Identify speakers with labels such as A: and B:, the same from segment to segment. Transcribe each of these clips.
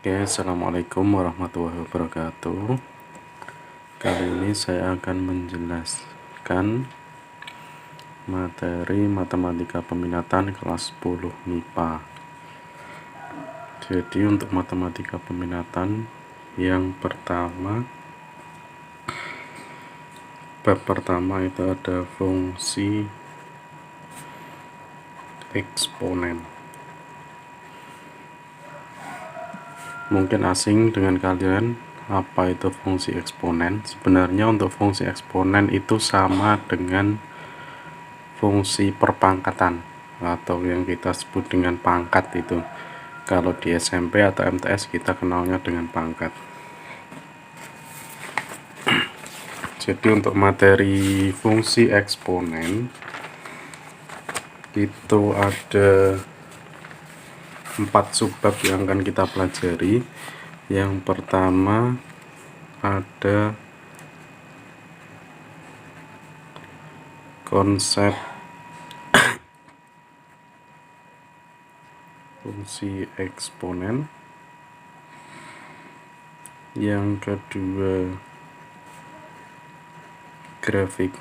A: Oke, assalamualaikum warahmatullahi wabarakatuh. Kali ini saya akan menjelaskan materi matematika peminatan kelas 10 MIPA. Jadi untuk matematika peminatan yang pertama, bab pertama itu ada fungsi eksponen. Mungkin asing dengan kalian apa itu fungsi eksponen. Sebenarnya untuk fungsi eksponen itu sama dengan fungsi perpangkatan atau yang kita sebut dengan pangkat itu. Kalau di SMP atau MTS kita kenalnya dengan pangkat. Jadi untuk materi fungsi eksponen itu ada 4 subbab yang akan kita pelajari. Yang pertama ada konsep fungsi eksponen. Yang kedua grafik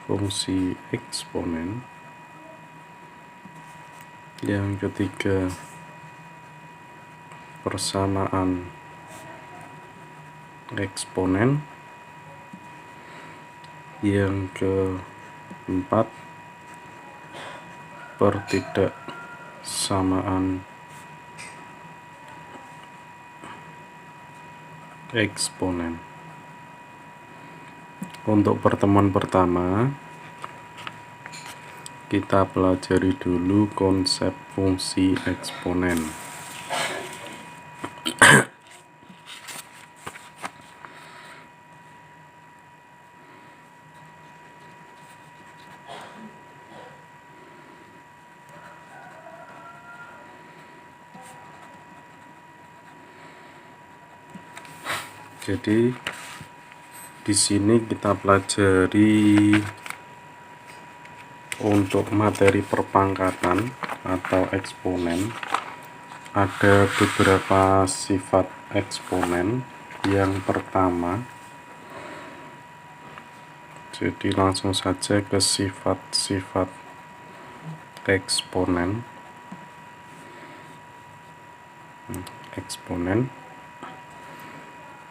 A: fungsi eksponen. Yang ketiga persamaan eksponen. Yang keempat pertidaksamaan eksponen. Untuk pertemuan pertama kita pelajari dulu konsep fungsi eksponen. Jadi di sini kita pelajari untuk materi perpangkatan atau eksponen. Ada beberapa sifat eksponen. Yang pertama, jadi langsung saja ke sifat-sifat eksponen.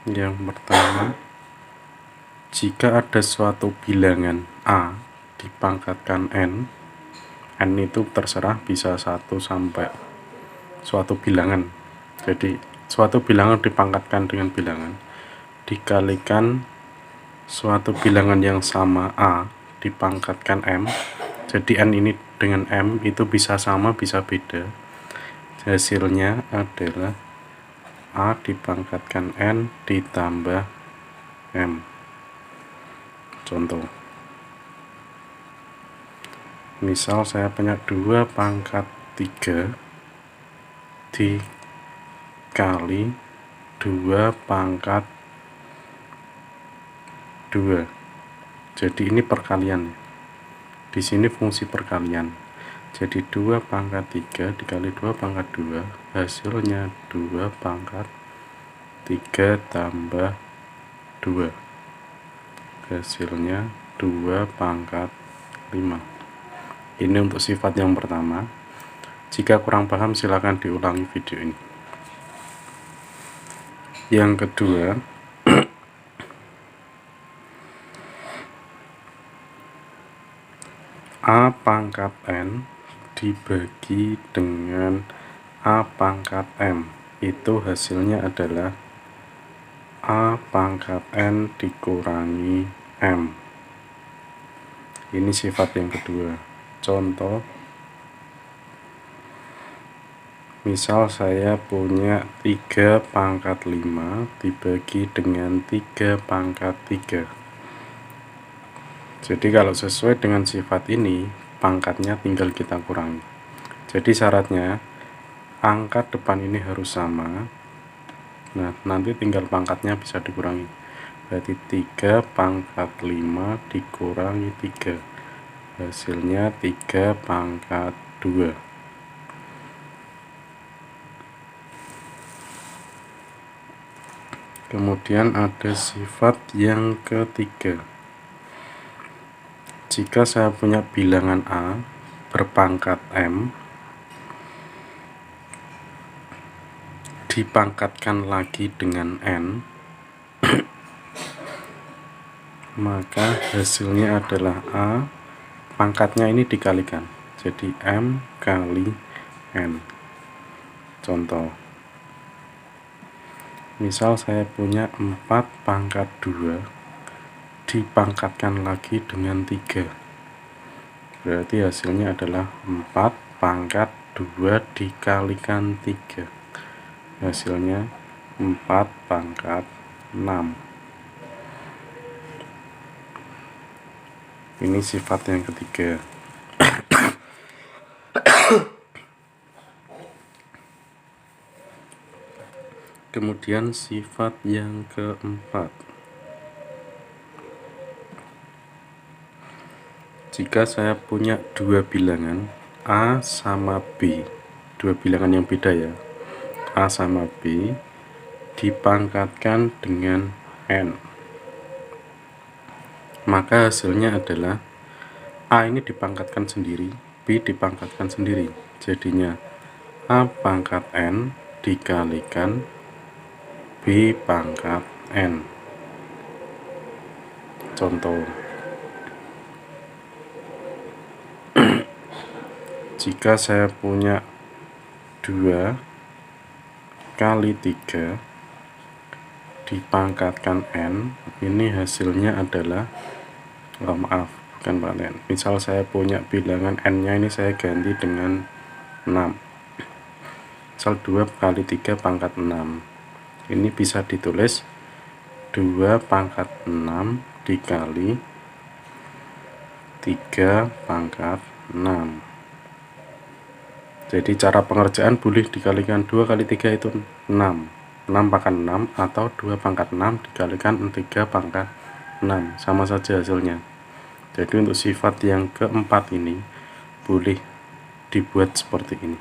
A: Yang pertama, jika ada suatu bilangan A dipangkatkan N itu terserah bisa 1 sampai suatu bilangan. Jadi suatu bilangan dipangkatkan dengan bilangan dikalikan suatu bilangan yang sama A dipangkatkan M. Jadi N ini dengan M itu bisa sama bisa beda. Hasilnya adalah A dipangkatkan N ditambah M. Contoh, misal saya punya 2 pangkat 3 dikali 2 pangkat 2. Jadi ini perkalian. Di sini fungsi perkalian. Jadi 2 pangkat 3 dikali 2 pangkat 2 hasilnya 2 pangkat 3 tambah 2. Hasilnya 2 pangkat 5. Ini untuk sifat yang pertama. Jika kurang paham silakan diulangi video ini. Yang kedua, A pangkat N dibagi dengan A pangkat M, itu hasilnya adalah A pangkat N dikurangi M. Ini sifat yang kedua. Contoh, misal saya punya 3 pangkat 5 dibagi dengan 3 pangkat 3. Jadi kalau sesuai dengan sifat ini, pangkatnya tinggal kita kurangi. Jadi syaratnya angka depan ini harus sama. Nah, nanti tinggal pangkatnya bisa dikurangi. Berarti 3 pangkat 5 dikurangi 3. Hasilnya 3 pangkat 2. Kemudian ada sifat yang ketiga. Jika saya punya bilangan A berpangkat M, dipangkatkan lagi dengan N, maka hasilnya adalah A, pangkatnya ini dikalikan, jadi M kali N. Contoh, misal saya punya 4 pangkat 2 dipangkatkan lagi dengan 3, berarti hasilnya adalah 4 pangkat 2 dikalikan 3, hasilnya 4 pangkat 6. Ini sifat yang ketiga. Kemudian sifat yang keempat. Jika saya punya dua bilangan A sama B, dua bilangan yang beda ya, A sama B, dipangkatkan dengan N, maka hasilnya adalah A ini dipangkatkan sendiri, B dipangkatkan sendiri, jadinya A pangkat N dikalikan B pangkat N. Contoh, jika saya punya 2 kali 3 dipangkatkan N, ini hasilnya adalah, maaf, bukan pangkat N. Misal saya punya bilangan N nya ini saya ganti dengan 6, misal 2 kali 3 pangkat 6, ini bisa ditulis 2 pangkat 6 dikali 3 pangkat 6. Jadi cara pengerjaan boleh dikalikan 2 kali 3 itu 6, 6 pangkat 6, atau 2 pangkat 6 dikalikan 3 pangkat 6, sama saja hasilnya. Jadi untuk sifat yang keempat ini boleh dibuat seperti ini.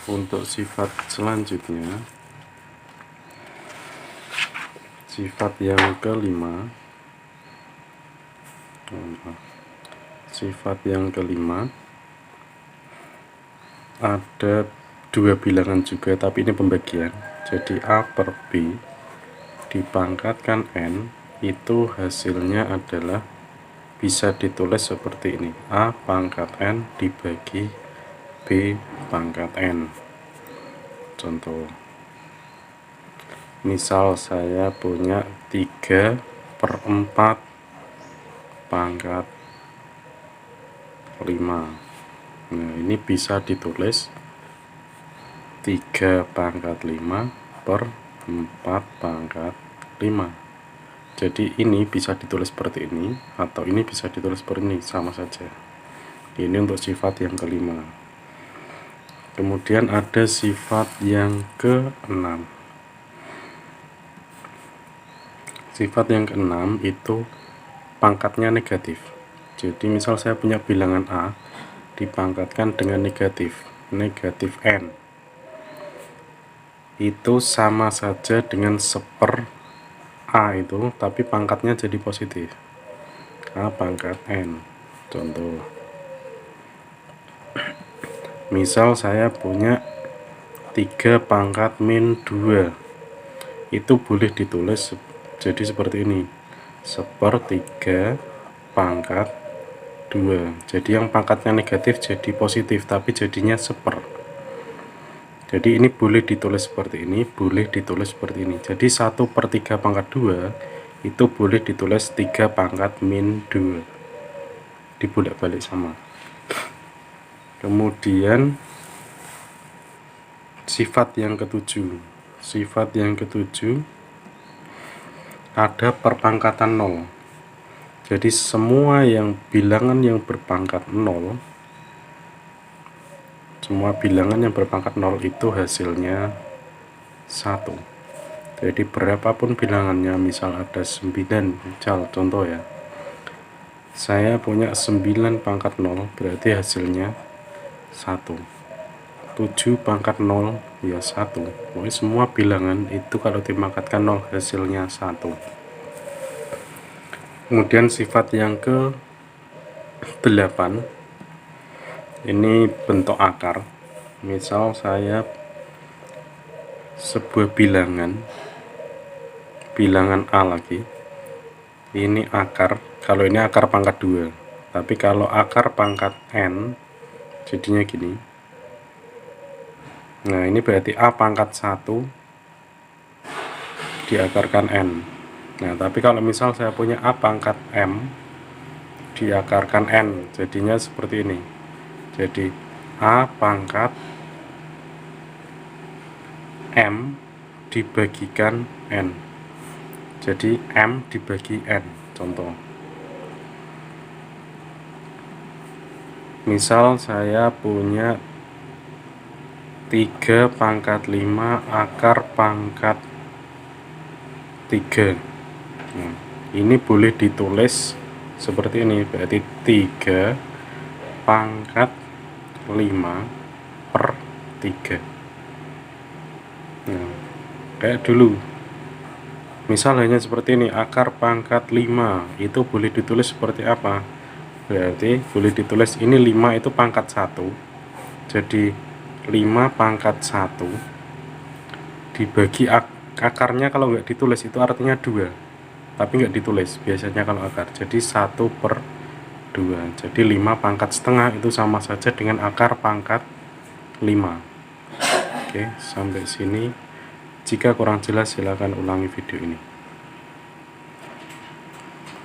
A: Untuk sifat selanjutnya, sifat yang kelima, ada dua bilangan juga, tapi ini pembagian. Jadi A per B dipangkatkan N, itu hasilnya adalah bisa ditulis seperti ini, A pangkat N dibagi B pangkat N. Contoh, misal saya punya 3/4 pangkat 5. Nah, ini bisa ditulis 3 pangkat 5 per 4 pangkat 5. Jadi ini bisa ditulis seperti ini, atau ini bisa ditulis seperti ini, sama saja. Ini untuk sifat yang kelima. Kemudian ada sifat yang keenam. Sifat yang keenam itu pangkatnya negatif. Jadi misal saya punya bilangan A dipangkatkan dengan negatif N, itu sama saja dengan seper A itu, tapi pangkatnya jadi positif, A pangkat N. Contoh, misal saya punya 3 pangkat min 2, itu boleh ditulis jadi seperti ini, seper 3 pangkat 2. Jadi yang pangkatnya negatif jadi positif, tapi jadinya seper. Jadi ini boleh ditulis seperti ini, boleh ditulis seperti ini. Jadi 1/3 pangkat 2 itu boleh ditulis 3 pangkat min 2, dibolak-balik sama. Kemudian sifat yang ketujuh. Sifat yang ketujuh ada perpangkatan 0. Jadi semua yang bilangan yang berpangkat 0, semua bilangan yang berpangkat 0 itu hasilnya 1. Jadi berapapun bilangannya, misal ada 9, misal contoh ya, saya punya 9 pangkat 0, berarti hasilnya 1. 7 pangkat 0 ya 1. Pokoknya semua bilangan itu kalau dipangkatkan 0 hasilnya 1. Kemudian sifat yang ke 8 ini bentuk akar. Misal saya sebuah bilangan A lagi, ini akar, kalau ini akar pangkat 2, tapi kalau akar pangkat n jadinya gini. Nah, ini berarti A pangkat 1 diakarkan n. Nah, tapi kalau misal saya punya A pangkat m diakarkan n, jadinya seperti ini. Jadi A pangkat m dibagikan n, jadi m dibagi n. Contoh, misal saya punya 3 pangkat 5 akar pangkat 3. Nah, ini boleh ditulis seperti ini, berarti 3 pangkat 5 per 3. Nah, kayak dulu misal hanya seperti ini, akar pangkat 5 itu boleh ditulis seperti apa? Berarti boleh ditulis ini 5 itu pangkat 1, jadi 5 pangkat 1 dibagi akarnya, kalau nggak ditulis itu artinya 2, tapi nggak ditulis biasanya kalau akar, jadi 1 per 2, jadi 5 pangkat setengah itu sama saja dengan akar pangkat 5. Oke, sampai sini. Jika kurang jelas silahkan ulangi video ini.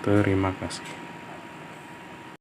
A: Terima kasih.